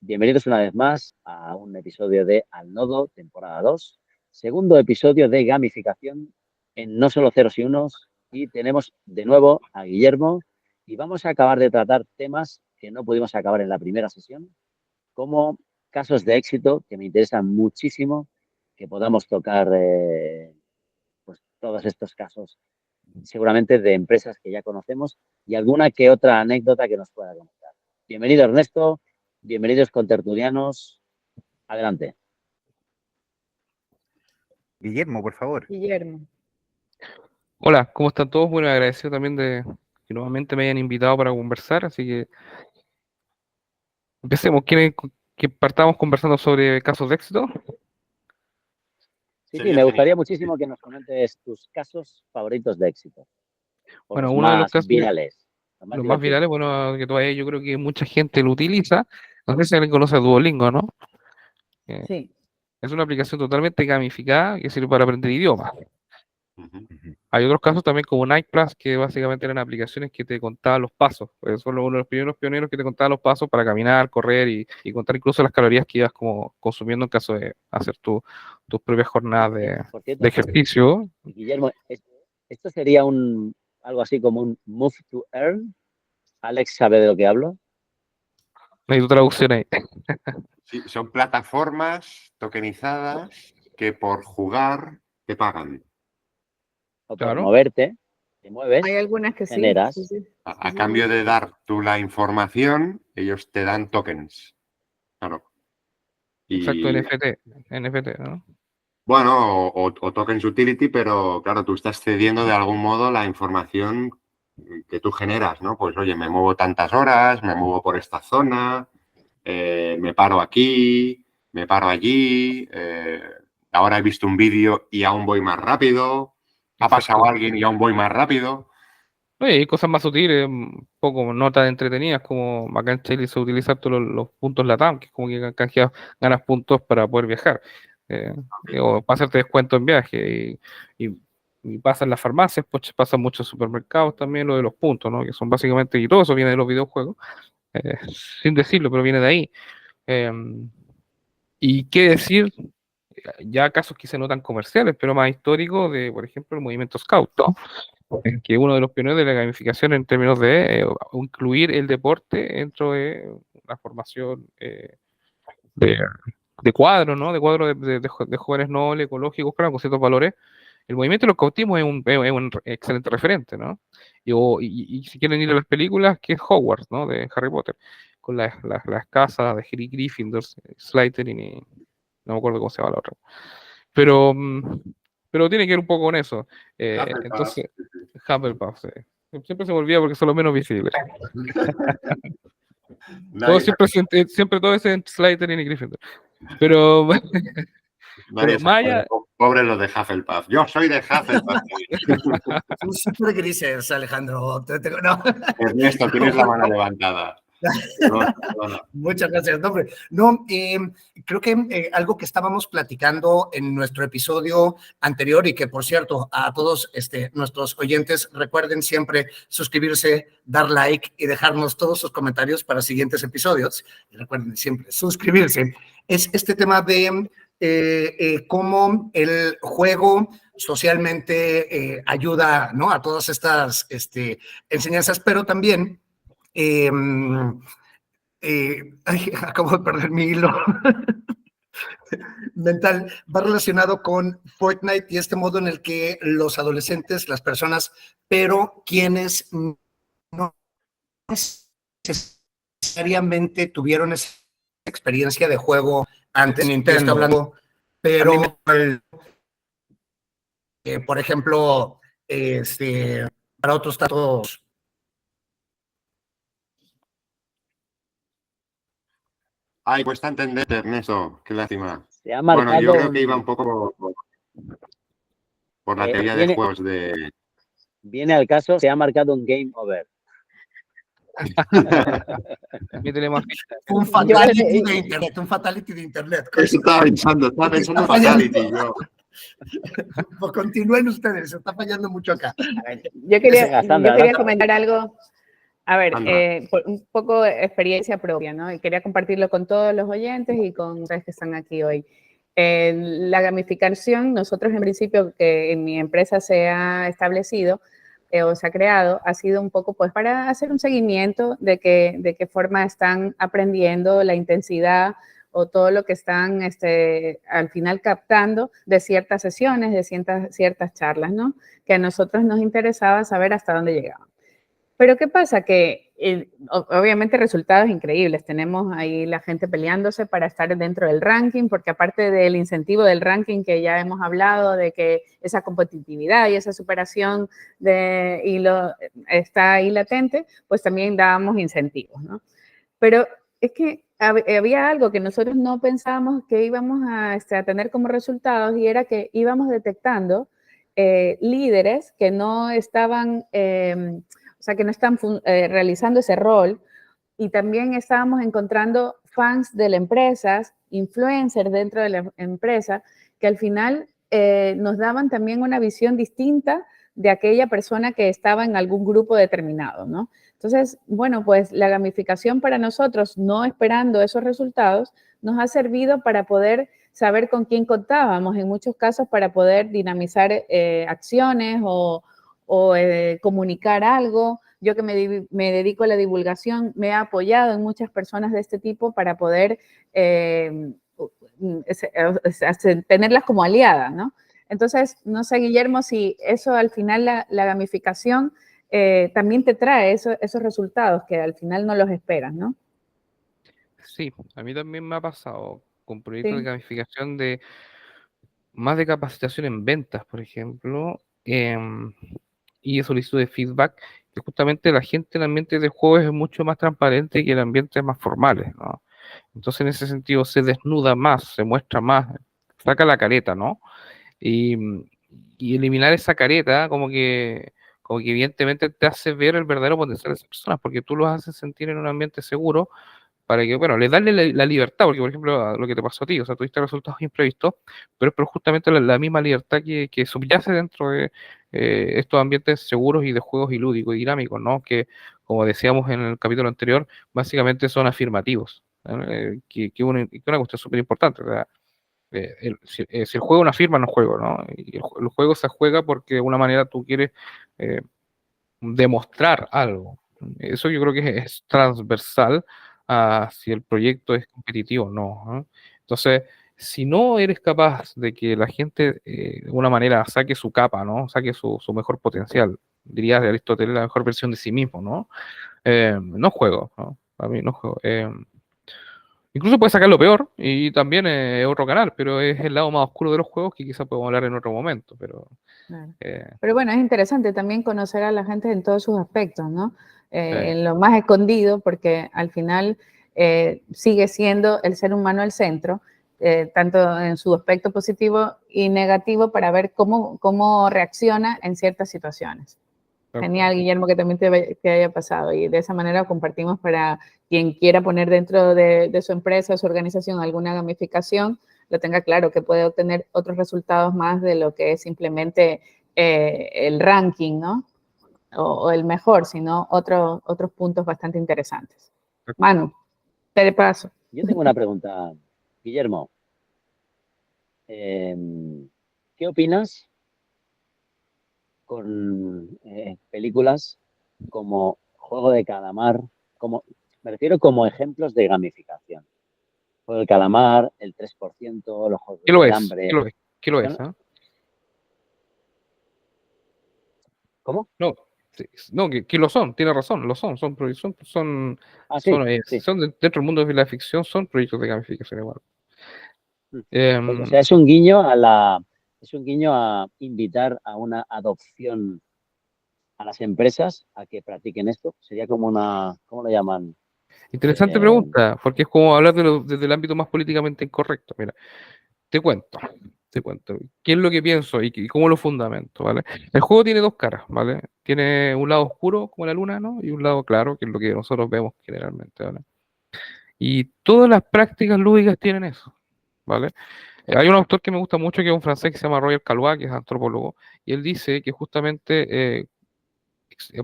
Bienvenidos una vez más a un episodio de Al Nodo, temporada 2, segundo episodio de gamificación en No Solo Ceros y Unos, y tenemos de nuevo a Guillermo y vamos a acabar de tratar temas que no pudimos acabar en la primera sesión, como casos de éxito que me interesan muchísimo, que podamos tocar pues todos estos casos, seguramente de empresas que ya conocemos y alguna que otra anécdota que nos pueda contar. Bienvenido, Ernesto. Bienvenidos contertulianos. Adelante. Guillermo, por favor. Guillermo. Hola, ¿cómo están todos? Bueno, agradecido también de que nuevamente me hayan invitado para conversar, así que empecemos. ¿Quieren que partamos conversando sobre casos de éxito? Sí, me gustaría muchísimo que nos comentes tus casos favoritos de éxito. Bueno, uno de los casos virales. Los más virales, bueno, que todavía yo creo que mucha gente lo utiliza. No sé si alguien conoce Duolingo, ¿no? Sí. Es una aplicación totalmente gamificada que sirve para aprender idiomas. Hay otros casos también como Nike Plus, que básicamente eran aplicaciones que te contaban los pasos. Pues son uno de los primeros pioneros que te contaban los pasos para caminar, correr y contar incluso las calorías que ibas como consumiendo en caso de hacer tus propias jornadas de ejercicio. Guillermo, esto sería algo así como un Move to Earn. ¿Alex sabe de lo que hablo? Necesito traducción ahí. Sí, son plataformas tokenizadas que por jugar te pagan. O por moverte, te mueves, hay algunas que generas. Sí. A cambio de dar tú la información, ellos te dan tokens. Claro. Exacto, NFT, ¿no? Bueno, o tokens utility, pero claro, tú estás cediendo de algún modo la información que tú generas, ¿no? Pues oye, me muevo tantas horas, me muevo por esta zona, me paro aquí, me paro allí, ahora he visto un vídeo y aún voy más rápido, ha pasado alguien y aún voy más rápido. Oye, hay cosas más sutiles, un poco no tan entretenidas, como acá en Chile se utilizan todos los puntos LATAM, que es como que canjeas, ganas puntos para poder viajar, o para hacerte descuento en viaje, y pasa en las farmacias, pues pasa en muchos supermercados también lo de los puntos, ¿no? Que son básicamente, y todo eso viene de los videojuegos, sin decirlo, pero viene de ahí. Y qué decir, ya casos que se notan comerciales, pero más históricos de, por ejemplo, el movimiento Scout, ¿no? Que uno de los pioneros de la gamificación en términos de incluir el deporte dentro de la formación de cuadros, ¿no? De cuadros de jóvenes nobles, ecológicos, claro, con ciertos valores. El movimiento de los cautismos es un excelente referente, ¿no? Y si quieren ir a las películas, que es Hogwarts, ¿no? De Harry Potter, con las casas de Harry Gryffindor, Slytherin y no me acuerdo cómo se llama la otra. Pero tiene que ver un poco con eso. Entonces, Hufflepuff, sí. Siempre se me olvida porque son los menos visibles. Siempre todo es en Slytherin y Gryffindor. Pero Maya... Pobre los de Hufflepuff. Yo soy de Hufflepuff. Tú siempre grises, Alejandro. No. Ernesto, tienes la mano levantada. No. Muchas gracias. No, creo que algo que estábamos platicando en nuestro episodio anterior y que, por cierto, a todos nuestros oyentes, recuerden siempre suscribirse, dar like y dejarnos todos sus comentarios para siguientes episodios. Y recuerden siempre suscribirse. Es este tema de cómo el juego socialmente ayuda, ¿no?, a todas estas enseñanzas, pero también acabo de perder mi hilo mental, va relacionado con Fortnite y este modo en el que los adolescentes, las personas, pero quienes no necesariamente tuvieron esa experiencia de juego ante Nintendo, estoy hablando, pero por ejemplo, para otros datos. Ay, cuesta entender, Ernesto, qué lástima. Se ha marcado, bueno, yo creo que iba un poco por la teoría de juegos de... Viene al caso, se ha marcado un game over. Un fatality de internet, un fatality de internet. Eso estaba pensando fatality yo. Pues continúen ustedes, se está fallando mucho acá. Yo quería Sandra. comentar algo. A ver, Anda. un poco de experiencia propia, ¿no? Y quería compartirlo con todos los oyentes y con ustedes que están aquí hoy. La gamificación, nosotros en principio que en mi empresa se ha establecido o se ha creado, ha sido un poco pues para hacer un seguimiento de qué forma están aprendiendo, la intensidad o todo lo que están al final captando de ciertas sesiones, de ciertas charlas, ¿no? Que a nosotros nos interesaba saber hasta dónde llegaban. Pero ¿qué pasa? Que obviamente resultados increíbles. Tenemos ahí la gente peleándose para estar dentro del ranking, porque aparte del incentivo del ranking que ya hemos hablado, de que esa competitividad y esa superación está ahí latente, pues también dábamos incentivos, ¿no? Pero es que había algo que nosotros no pensábamos que íbamos a tener como resultados y era que íbamos detectando líderes que no estaban... o sea, que no están realizando ese rol, y también estábamos encontrando fans de la empresa, influencers dentro de la empresa, que al final nos daban también una visión distinta de aquella persona que estaba en algún grupo determinado, ¿no? Entonces, bueno, pues la gamificación para nosotros, no esperando esos resultados, nos ha servido para poder saber con quién contábamos, en muchos casos para poder dinamizar acciones o comunicar algo. Yo que me dedico a la divulgación, me he apoyado en muchas personas de este tipo para poder tenerlas como aliadas, ¿no? Entonces, no sé, Guillermo, si eso al final la gamificación también te trae esos resultados que al final no los esperas, ¿no? Sí, a mí también me ha pasado con proyectos de Sí. gamificación más de capacitación en ventas, por ejemplo, y de solicitud de feedback, que justamente la gente en el ambiente de juegos es mucho más transparente que el ambiente más formales, ¿no? Entonces, en ese sentido, se desnuda más, se muestra más, saca la careta, ¿no? Y, y eliminar esa careta, como que evidentemente te hace ver el verdadero potencial de esas personas, porque tú los haces sentir en un ambiente seguro para que, bueno, le darle la libertad, porque por ejemplo, lo que te pasó a ti, o sea, tuviste resultados imprevistos, pero justamente la misma libertad que subyace dentro de estos ambientes seguros y de juegos y lúdicos y dinámicos, ¿no? Que, como decíamos en el capítulo anterior, básicamente son afirmativos, ¿no? Que una cuestión súper importante, o sea, si el juego es una firma, no es juego, ¿no? Y el juego se juega porque de alguna manera tú quieres eh, demostrar algo. Eso yo creo que es transversal a si el proyecto es competitivo o no, ¿no? Entonces, si no eres capaz de que la gente de alguna manera saque su capa, ¿no? Saque su mejor potencial, diría de Aristóteles, la mejor versión de sí mismo, ¿no? No juego, ¿no? A mí no juego. Incluso puedes sacar lo peor y también es otro canal, pero es el lado más oscuro de los juegos que quizás podemos hablar en otro momento, pero... Claro. eh, Pero bueno, es interesante también conocer a la gente en todos sus aspectos, ¿no? Sí. En lo más escondido, porque al final sigue siendo el ser humano el centro, tanto en su aspecto positivo y negativo, para ver cómo reacciona en ciertas situaciones. Genial, Guillermo, que también te haya pasado, y de esa manera compartimos para quien quiera poner dentro de su empresa, su organización, alguna gamificación, lo tenga claro, que puede obtener otros resultados más de lo que es simplemente el ranking, ¿no? O el mejor, sino otros puntos bastante interesantes. Manu, te paso. Yo tengo una pregunta, Guillermo. ¿Qué opinas con películas como Juego de Calamar? Me refiero como ejemplos de gamificación. Juego de Calamar, el 3%, los Juegos ¿Qué lo del es? Hambre. ¿Qué lo es? ¿Qué lo es? Son- ¿Cómo? No, sí, no, que lo son, tiene razón, lo son, Ah, sí, sí. dentro del mundo de la ficción, son proyectos de gamificación igual. Pues, o sea, es un guiño a invitar a una adopción a las empresas a que practiquen esto. Sería como ¿cómo lo llaman? Interesante pregunta, porque es como hablar desde el ámbito más políticamente incorrecto. Mira, te cuento, qué es lo que pienso y cómo lo fundamento, ¿vale? El juego tiene dos caras, ¿vale? Tiene un lado oscuro, como la luna, ¿no? Y un lado claro, que es lo que nosotros vemos generalmente, ¿vale? Y todas las prácticas lúdicas tienen eso, ¿vale? Hay un autor que me gusta mucho, que es un francés que se llama Roger Caillois, que es antropólogo, y él dice que justamente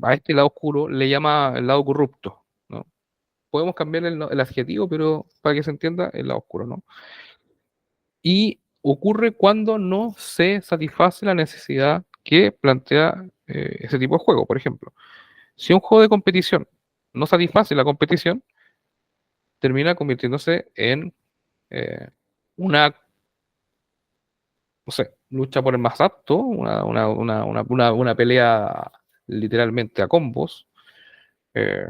a este lado oscuro le llama el lado corrupto, ¿no? Podemos cambiar el adjetivo, pero para que se entienda, el lado oscuro, ¿no? Y ocurre cuando no se satisface la necesidad que plantea ese tipo de juego. Por ejemplo, si un juego de competición no satisface la competición, termina convirtiéndose en una, no sé, lucha por el más apto, una pelea literalmente a combos, eh,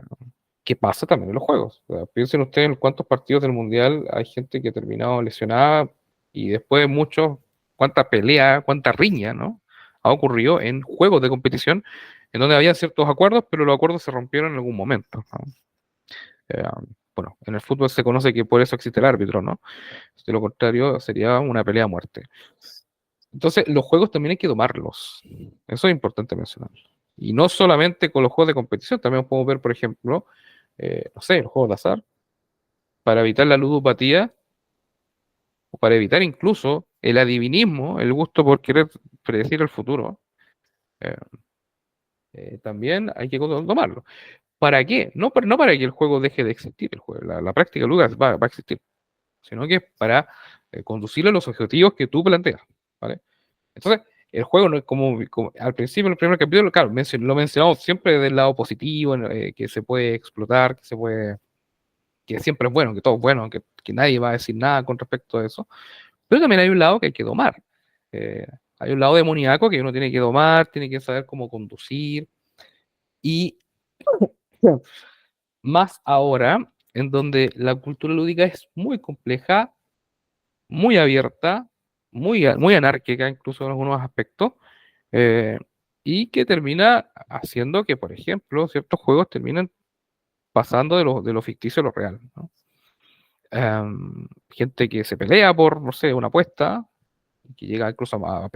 que pasa también en los juegos. O sea, piensen ustedes en cuántos partidos del Mundial hay gente que ha terminado lesionada y después de muchos, cuánta pelea, cuánta riña, ¿no? Ha ocurrido en juegos de competición en donde había ciertos acuerdos, pero los acuerdos se rompieron en algún momento, ¿no? Eh, bueno, en el fútbol se conoce que por eso existe el árbitro, ¿no? De lo contrario, sería una pelea a muerte. Entonces, los juegos también hay que domarlos. Eso es importante mencionar. Y no solamente con los juegos de competición, también podemos ver, por ejemplo, no sé, los juegos de azar, para evitar la ludopatía, o para evitar incluso el adivinismo, el gusto por querer predecir el futuro, eh, también hay que tomarlo. ¿Para qué? No para que el juego deje de existir, el juego, la práctica lúdica va a existir, sino que para conducirlo a los objetivos que tú planteas, ¿vale? Entonces, el juego no es como al principio, en el primer capítulo, claro, lo mencionamos siempre del lado positivo, que se puede explotar, que siempre es bueno, que todo es bueno, que nadie va a decir nada con respecto a eso. Pero también hay un lado que hay que domar. Eh, Hay un lado demoníaco que uno tiene que domar, tiene que saber cómo conducir. Y más ahora, en donde la cultura lúdica es muy compleja, muy abierta, muy anárquica, incluso en algunos aspectos, eh, y que termina haciendo que, por ejemplo, ciertos juegos terminen pasando de lo ficticio a lo real, ¿no? Gente que se pelea por, no sé, una apuesta, que llega incluso a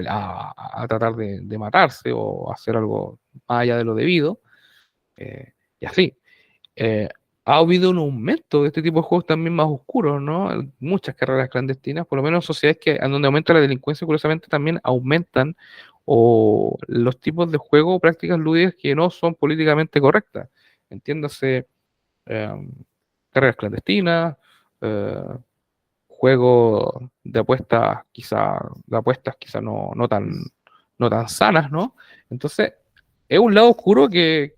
tratar de matarse o hacer algo más allá de lo debido, y así. Eh, Ha habido un aumento de este tipo de juegos también más oscuros, ¿no? Muchas carreras clandestinas, por lo menos en sociedades en donde aumenta la delincuencia, curiosamente también aumentan o los tipos de juego o prácticas lúdicas que no son políticamente correctas. Entiéndase, eh, carreras clandestinas, eh, juegos de apuestas quizá no tan sanas, ¿no? Entonces, es un lado oscuro que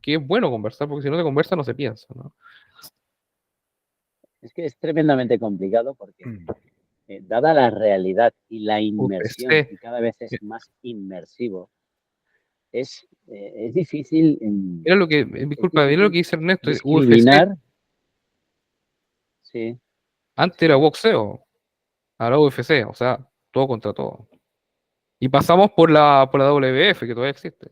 es bueno conversar, porque si no se conversa no se piensa, ¿no? Es que es tremendamente complicado porque, dada la realidad y la inmersión, UPC, y cada vez es más inmersivo, es difícil, mira lo que, es disculpa, mira lo que difícil dice Ernesto, UFC, discriminar. Sí, antes era sí. boxeo, ahora UFC, o sea, todo contra todo. Y pasamos por la WF, que todavía existe.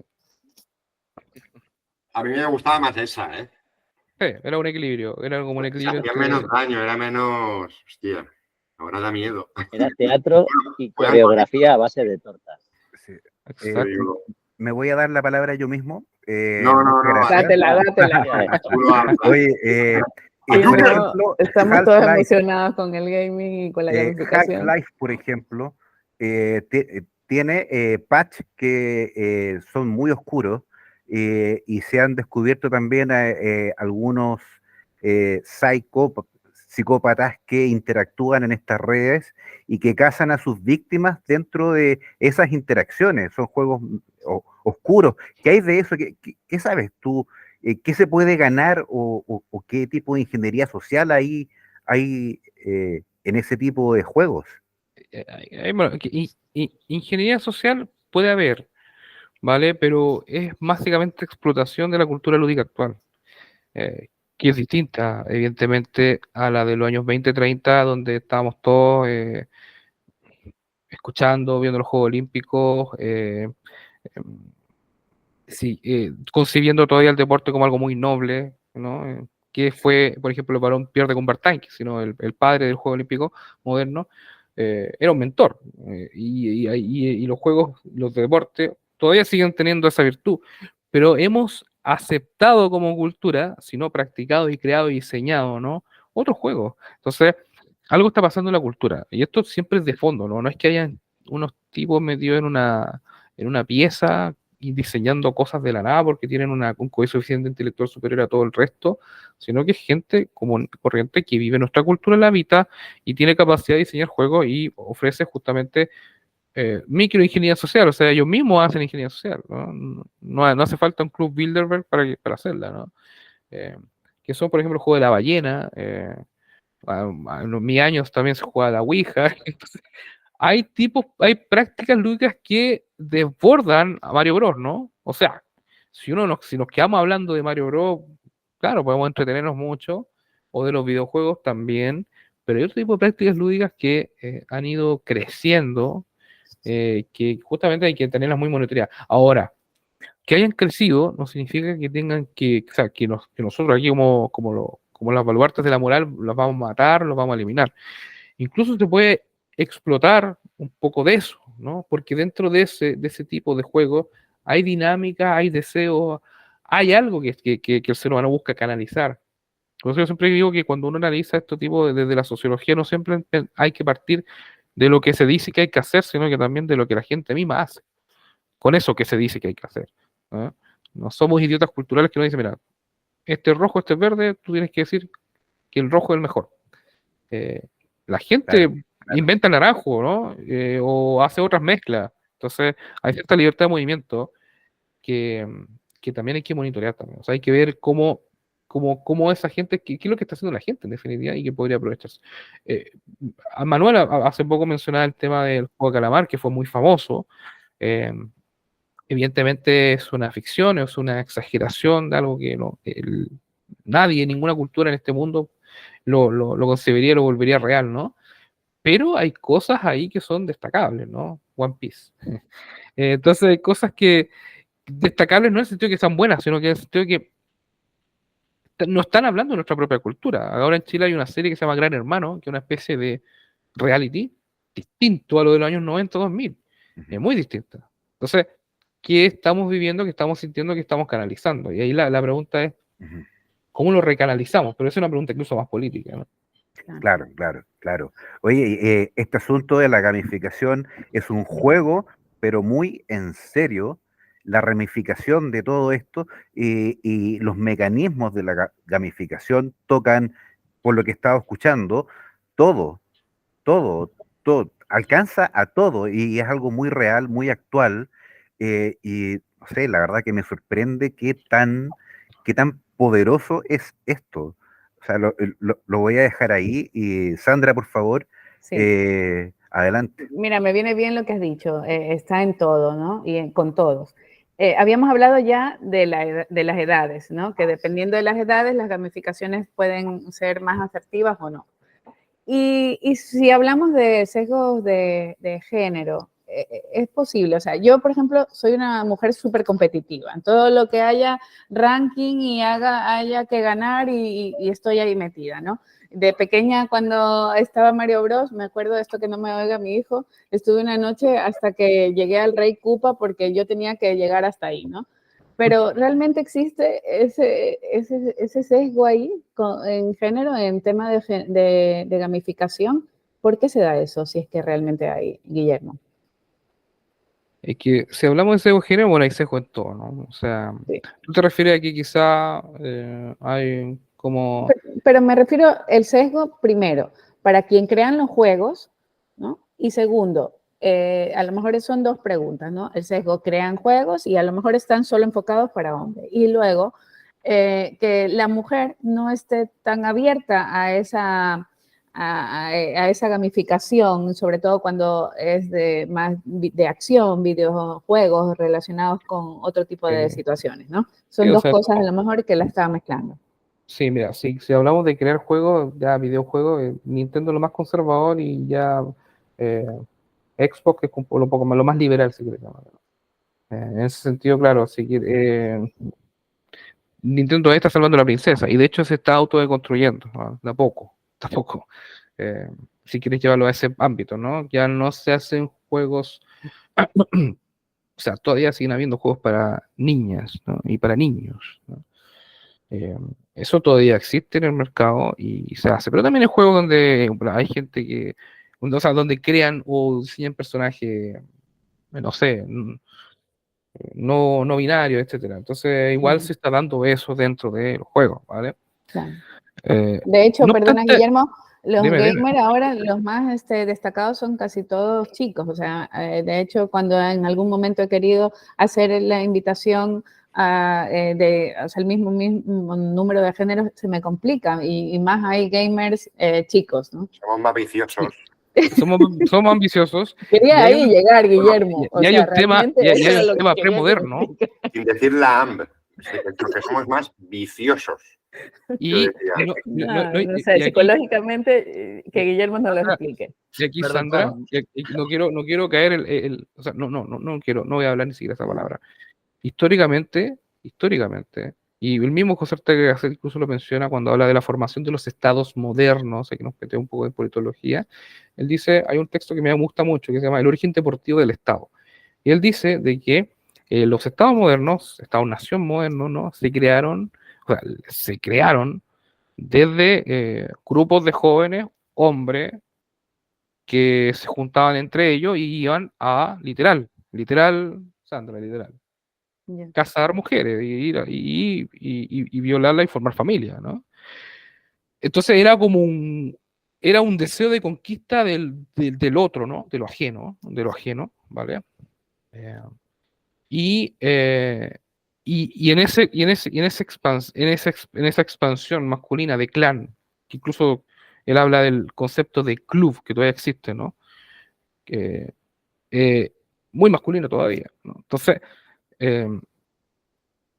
A mí me gustaba más esa, ¿eh? Sí, era un equilibrio, era como un Se equilibrio hacía entre... menos daño, era menos. Hostia, ahora da miedo. Era teatro y Juegan coreografía a base de tortas. Sí. con Exacto. digo, Me voy a dar la palabra yo mismo. No, Muchas gracias. Dátela. Oye, Sí, por no, ejemplo, estamos todos Half-Life, emocionados con el gaming y con la gamificación. Half-Life, por ejemplo, tiene patch que son muy oscuros, y se han descubierto también algunos psicópatas que interactúan en estas redes y que cazan a sus víctimas dentro de esas interacciones. Son juegos oscuros. ¿Qué hay de eso? ¿Qué sabes tú? ¿Qué se puede ganar o qué tipo de ingeniería social hay en ese tipo de juegos? Bueno, ingeniería social puede haber, ¿vale? Pero es básicamente explotación de la cultura lúdica actual, que es distinta, evidentemente, a la de los años 20, 30, donde estábamos todos escuchando, viendo los Juegos Olímpicos, em, sí, concibiendo todavía el deporte como algo muy noble, ¿no? Que fue, por ejemplo, el varón Pierre de Coubertin, sino el padre del Juego Olímpico moderno, era un mentor. Y los juegos, los deportes, todavía siguen teniendo esa virtud, pero hemos aceptado como cultura, si no practicado y creado y diseñado, ¿no? Otros juegos. Entonces, algo está pasando en la cultura, y esto siempre es de fondo, ¿no? No es que hayan unos tipos metidos en una pieza y diseñando cosas de la nada porque tienen un coeficiente intelectual superior a todo el resto, sino que es gente común y corriente que vive nuestra cultura, la habita y tiene capacidad de diseñar juegos y ofrece justamente microingeniería social, o sea, ellos mismos hacen ingeniería social, ¿no? No hace falta un club Bilderberg para hacerla, ¿no? Eh, que son, por ejemplo, el juego de la ballena, en mis años también se juega la Ouija. Entonces, hay prácticas lúdicas que desbordan a Mario Bros, ¿no? O sea, si nos quedamos hablando de Mario Bros, claro, podemos entretenernos mucho, o de los videojuegos también, pero hay otro tipo de prácticas lúdicas que han ido creciendo, que justamente hay que tenerlas muy monitoreadas. Ahora, que hayan crecido no significa que tengan o sea, que nosotros aquí como las baluartes de la moral los vamos a matar, los vamos a eliminar. Incluso se puede explotar un poco de eso, ¿no? Porque dentro de ese tipo de juego hay dinámica, hay deseos, hay algo que el ser humano busca canalizar. Por eso yo siempre digo que cuando uno analiza este tipo desde la sociología, no siempre hay que partir de lo que se dice que hay que hacer, sino que también de lo que la gente misma hace, con eso que se dice que hay que hacer. ¿No? No somos idiotas culturales que no dicen, mira, este es rojo, este es verde, tú tienes que decir que el rojo es el mejor. La gente Claro, inventa el naranjo, ¿no? O hace otras mezclas. Entonces, hay cierta libertad de movimiento que, que también hay que monitorear también. O sea, hay que ver cómo esa gente, qué es lo que está haciendo la gente en definitiva y que podría aprovecharse. A Manuel hace poco mencionaba el tema del juego de calamar, que fue muy famoso. Eh, Evidentemente es una ficción, es una exageración de algo que nadie, ninguna cultura en este mundo lo concebería, lo volvería real, ¿no? Pero hay cosas ahí que son destacables, ¿no? One Piece. Entonces hay cosas que destacables no en el sentido de que sean buenas, sino que en el sentido de que no están hablando de nuestra propia cultura. Ahora en Chile hay una serie que se llama Gran Hermano, que es una especie de reality distinto a lo de los años 90-2000. Es muy distinta. Entonces, ¿qué estamos viviendo, qué estamos sintiendo, qué estamos canalizando? Y ahí la pregunta es, Ujú. ¿cómo lo recanalizamos? Pero es una pregunta incluso más política, ¿no? Claro, claro, claro. Oye, este asunto de la gamificación es un juego, pero muy en serio, la ramificación de todo esto y los mecanismos de la gamificación tocan, por lo que he estado escuchando, todo, todo, todo, alcanza a todo y es algo muy real, muy actual y no sé, la verdad que me sorprende qué tan poderoso es esto. O sea, lo voy a dejar ahí y Sandra, por favor, Sí. adelante. Mira, me viene bien lo que has dicho, está en todo, ¿no? Con todos. Habíamos hablado ya de las edades, ¿no? Que dependiendo de las edades, las gamificaciones pueden ser más asertivas o no. Y si hablamos de sesgos de género, es posible. O sea, yo, por ejemplo, soy una mujer súper competitiva. En todo lo que haya ranking y haya que ganar y estoy ahí metida, ¿no? De pequeña, cuando estaba Mario Bros, me acuerdo de esto que no me oiga mi hijo, estuve una noche hasta que llegué al Rey Koopa porque yo tenía que llegar hasta ahí, ¿no? Pero realmente existe ese sesgo ahí en género, en tema de gamificación. ¿Por qué se da eso, si es que realmente hay, Guillermo? Es que si hablamos de sesgo de género, bueno, hay sesgo en todo, ¿no? O sea, Sí. tú te refieres a que quizá hay como... Pero me refiero el sesgo, primero, para quien crean los juegos, ¿no? Y segundo, a lo mejor son dos preguntas, ¿no? El sesgo, crean juegos y a lo mejor están solo enfocados para hombres. Y luego, que la mujer no esté tan abierta a esa gamificación, sobre todo cuando es más de acción, videojuegos relacionados con otro tipo de situaciones, ¿no? Sí, Son o dos sea, cosas a lo mejor que la estaba mezclando. sí, mira, si hablamos de crear juegos, ya videojuegos, Nintendo es lo más conservador y ya eh, Xbox es un poco más, lo más liberal, si quieres llamarlo. En ese sentido, claro, Nintendo está salvando a la princesa y de hecho se está autodeconstruyendo, ¿no? De a poco, tampoco. Si quieres llevarlo a ese ámbito, ¿no? Ya no se hacen juegos, o sea, todavía siguen habiendo juegos para niñas, ¿no? Y para niños, ¿no? Eso todavía existe en el mercado y se hace, pero también hay juegos donde hay gente que, o sea, donde crean o diseñan personajes, no sé, no binarios, etcétera. Entonces, igual se está dando eso dentro de los juegos, ¿vale? Claro. De hecho, no perdona, obstante, Guillermo, los dime. gamers ahora, los más destacados son casi todos chicos. O sea, de hecho, cuando en algún momento he querido hacer la invitación o sea, el mismo número de géneros, se me complica. Y más hay gamers chicos, ¿no? Somos más viciosos. Somos ambiciosos. Quería ahí llegar, Guillermo. Y hay un tema, premoderno. Sin decir la AMB, que somos más viciosos. Y no sé, psicológicamente, que Guillermo nos lo explique. Y aquí, Sandra, no quiero caer o sea, no voy a hablar ni siquiera esa palabra. Históricamente, y el mismo José Ortega Gasset incluso lo menciona cuando habla de la formación de los estados modernos, que nos mete un poco de politología. Él dice, hay un texto que me gusta mucho que se llama El origen deportivo del Estado. Y él dice de que los estados modernos, estados-nación modernos, ¿no? se crearon desde grupos de jóvenes, hombres, que se juntaban entre ellos y iban a, literal, Sandra, literal, cazar mujeres y violarla y formar familia, ¿no? Entonces era como era un deseo de conquista del otro, ¿no? De lo ajeno, ¿vale? Y en esa expansión masculina de clan, que incluso él habla del concepto de club que todavía existe, ¿no? Muy masculino todavía, ¿no? Entonces,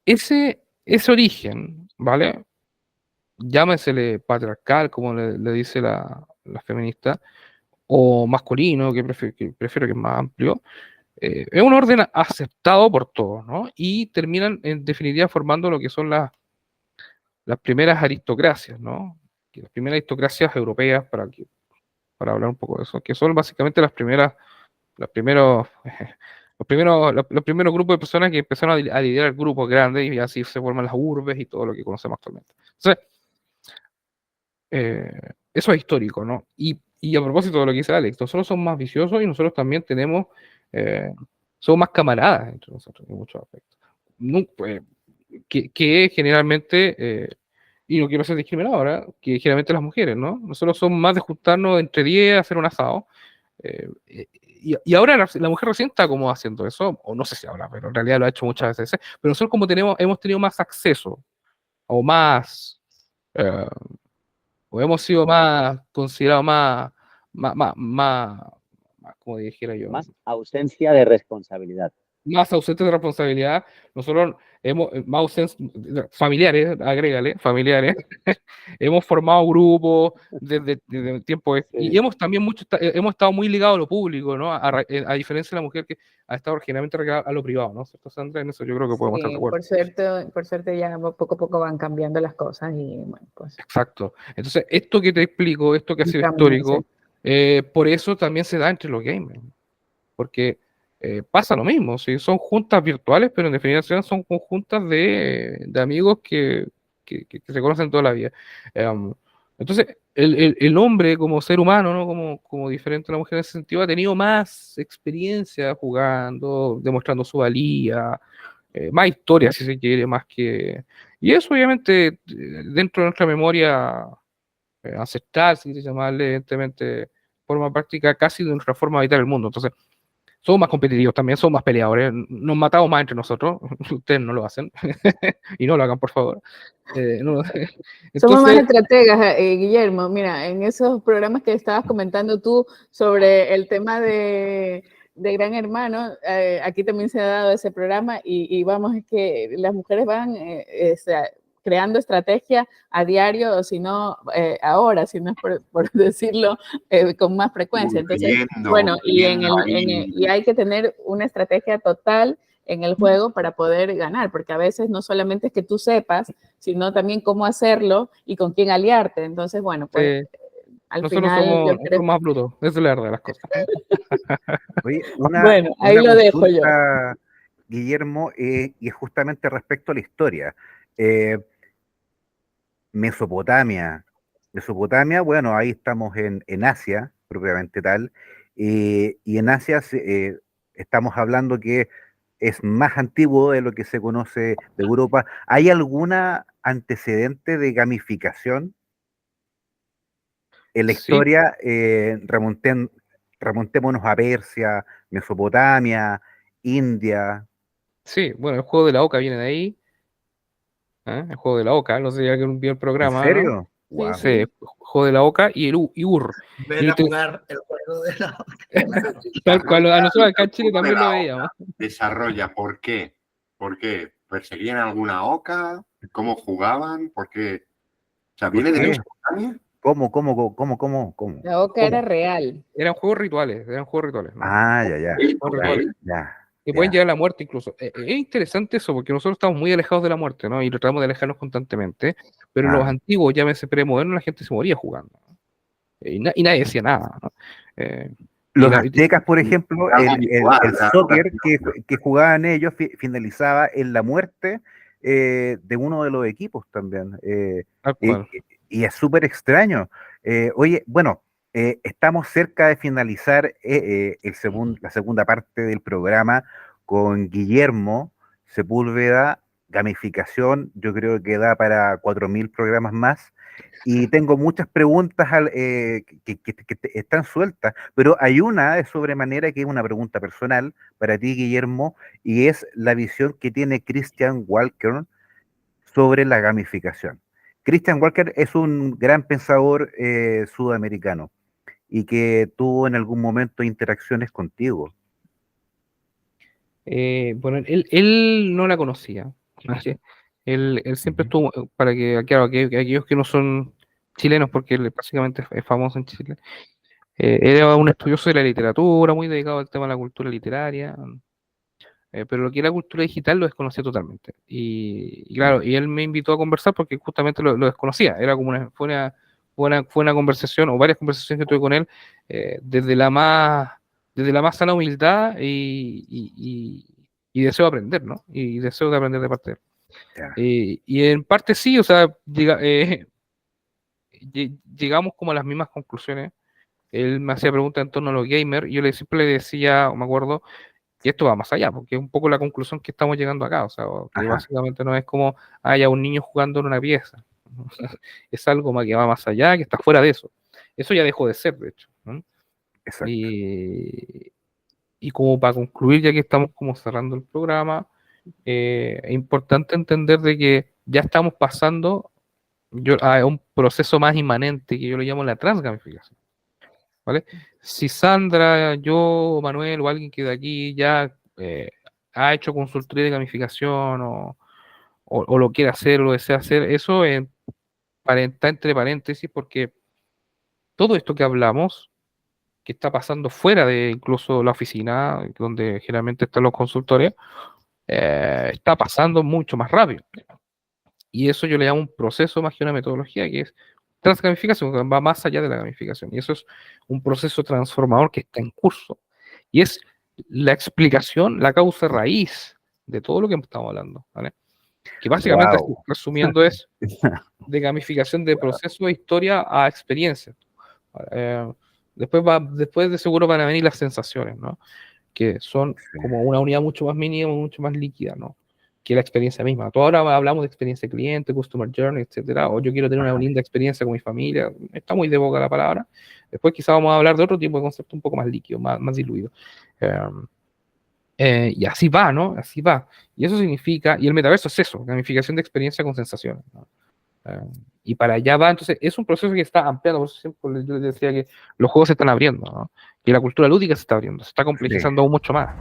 ese origen, ¿vale? Llámesele patriarcal, como le dice la feminista, o masculino, que prefiero que es más amplio, es un orden aceptado por todos, ¿no? Y terminan en definitiva formando lo que son las primeras aristocracias, ¿no? Las primeras aristocracias europeas, para hablar un poco de eso, que son básicamente los primeros grupos de personas que empezaron a liderar grupos grandes y así se forman las urbes y todo lo que conocemos actualmente. Entonces, eso es histórico, ¿no? Y a propósito de lo que dice Alex, nosotros somos más viciosos y nosotros también somos más camaradas entre nosotros en muchos aspectos. Pues, que generalmente, y no quiero ser discriminador, ¿eh? Que generalmente las mujeres, ¿no? Nosotros somos más de juntarnos entre 10 a hacer un asado. Y ahora la mujer recién está como haciendo eso, o no sé si ahora, pero en realidad lo ha hecho muchas veces. Pero nosotros como hemos tenido más acceso, o más, o hemos sido más considerados más, como dijera yo, más ausencia de responsabilidad. Más ausentes de responsabilidad. Nosotros más ausentes, familiares, agrégale, familiares, hemos formado grupos desde tiempo y hemos también hemos estado muy ligados a lo público, ¿no? A diferencia de la mujer que ha estado generalmente regada a lo privado, ¿no? ¿Cierto, Sandra? En eso yo creo que podemos estar de acuerdo. Por suerte ya poco a poco van cambiando las cosas y bueno, pues. Exacto. Entonces, esto que te explico, esto que ha sido histórico, por eso también se da entre los gamers. Porque pasa lo mismo, ¿sí? Son juntas virtuales, pero en definitiva son juntas de amigos que se conocen toda la vida. Entonces, el hombre como ser humano, ¿no? Como diferente a la mujer en ese sentido, ha tenido más experiencia jugando, demostrando su valía, más historia, si se quiere, más que... Y eso obviamente dentro de nuestra memoria ancestral, si se llama, evidentemente, forma práctica casi de nuestra forma de habitar el mundo. Entonces, somos más competitivos también, somos más peleadores, nos matamos más entre nosotros, ustedes no lo hacen, y no lo hagan, por favor. Entonces, somos más estrategas, Guillermo. Mira, en esos programas que estabas comentando tú sobre el tema de Gran Hermano, aquí también se ha dado ese programa y vamos, es que las mujeres van creando estrategia a diario, o si no, ahora, si no es por decirlo con más frecuencia. Entonces, bueno, y hay que tener una estrategia total en el juego para poder ganar, porque a veces no solamente es que tú sepas, sino también cómo hacerlo y con quién aliarte. Entonces, bueno, pues al nosotros final... somos más brutos, esa es la verdad de las cosas. Oye, bueno, ahí lo dejo yo. Guillermo, y es justamente respecto a la historia. Mesopotamia. Mesopotamia, bueno, ahí estamos en Asia, propiamente tal, y en Asia estamos hablando que es más antiguo de lo que se conoce de Europa. ¿Hay alguna antecedente de gamificación en la Sí, historia? Remontémonos a Persia, Mesopotamia, India. sí, bueno, el juego de la Oca viene de ahí, ¿eh? El juego de la Oca, no sé si alguien vio el ¿En programa, ¿no? serio? Sí, Wow. Sí, sí. juego de la Oca y y Ur. Ven a jugar el juego de la... Tal cual, a nosotros acá en Chile Desarrolla también lo la veíamos. oca. Desarrolla, ¿por qué? ¿Por qué? ¿Perseguían alguna oca? ¿Cómo jugaban? ¿Por qué? O sea, ¿Por ¿viene de qué? Mesopotamia? ¿Cómo? La Oca era real. Eran juegos rituales, ¿no? Ah, ya. Juegos Ok. rituales. Ya. Que pueden Ya. llegar a la muerte incluso. Es interesante eso, porque nosotros estamos muy alejados de la muerte, ¿no? Y tratamos de alejarnos constantemente, pero los Ah. antiguos, llámese premodernos, la gente se moría jugando, ¿no? Y nadie decía nada, ¿no? Y Los aztecas, por ejemplo, Algo habitual, el claro, soccer claro. que jugaban ellos finalizaba en la muerte de uno de los equipos también. tal Y, cual. y es súper extraño. Oye, bueno, estamos cerca de finalizar la segunda parte del programa con Guillermo Sepúlveda, gamificación. Yo creo que da para 4.000 programas más. Y tengo muchas preguntas que están sueltas, pero hay una de sobremanera que es una pregunta personal para ti, Guillermo, y es la visión que tiene Christian Walker sobre la gamificación. Christian Walker es un gran pensador sudamericano y que tuvo en algún momento interacciones contigo. Bueno, él no la conocía. ¿Sí? Él siempre estuvo, para que, claro, que aquellos que no son chilenos, porque él básicamente es famoso en Chile, era un estudioso de la literatura, muy dedicado al tema de la cultura literaria, pero lo que era cultura digital lo desconocía totalmente. Y claro, y él me invitó a conversar porque justamente lo desconocía. Era como fue una conversación, o varias conversaciones que tuve con él, desde la más sana humildad y deseo de aprender, ¿no? Y deseo de aprender de parte de él. Ya. Y en parte sí, o sea, llegamos como a las mismas conclusiones. Él me hacía preguntas en torno a los gamers, y yo siempre le decía, me acuerdo, y esto va más allá, porque es un poco la conclusión que estamos llegando acá, o sea, que Ajá, básicamente no es como haya un niño jugando en una pieza, es algo más que va más allá, que está fuera de eso. Eso ya dejó de ser, de hecho, ¿no? exacto. Y como para concluir, ya que estamos como cerrando el programa, es importante entender de que ya estamos pasando a un proceso más inmanente que yo lo llamo la transgamificación. ¿Vale? Si Sandra, yo, Manuel o alguien que de aquí ya ha hecho consultoría de gamificación o lo quiere hacer o lo desea hacer, eso está entre paréntesis porque todo esto que hablamos, que está pasando fuera de incluso la oficina, donde generalmente están los consultores, está pasando mucho más rápido. Y eso yo le llamo un proceso más que una metodología, que es transgamificación, que va más allá de la gamificación. Y eso es un proceso transformador que está en curso. Y es la explicación, la causa raíz de todo lo que estamos hablando. ¿Vale? Que básicamente, Wow. resumiendo, es de gamificación de proceso de historia a experiencia. Después de seguro van a venir las sensaciones, ¿no? Que son como una unidad mucho más mínima, mucho más líquida, ¿no? Que la experiencia misma. Todo ahora hablamos de experiencia de cliente, customer journey, etcétera, o yo quiero tener una linda experiencia con mi familia, está muy de boca la palabra. Después quizá vamos a hablar de otro tipo de concepto un poco más líquido, más diluido. Y así va, ¿no? Así va. Y eso significa, y el metaverso es eso, gamificación de experiencia con sensaciones, ¿no? Y para allá va, entonces es un proceso que está ampliando, por eso siempre yo les decía que los juegos se están abriendo, ¿no? Que la cultura lúdica se está abriendo, se está Sí. complejizando aún mucho más.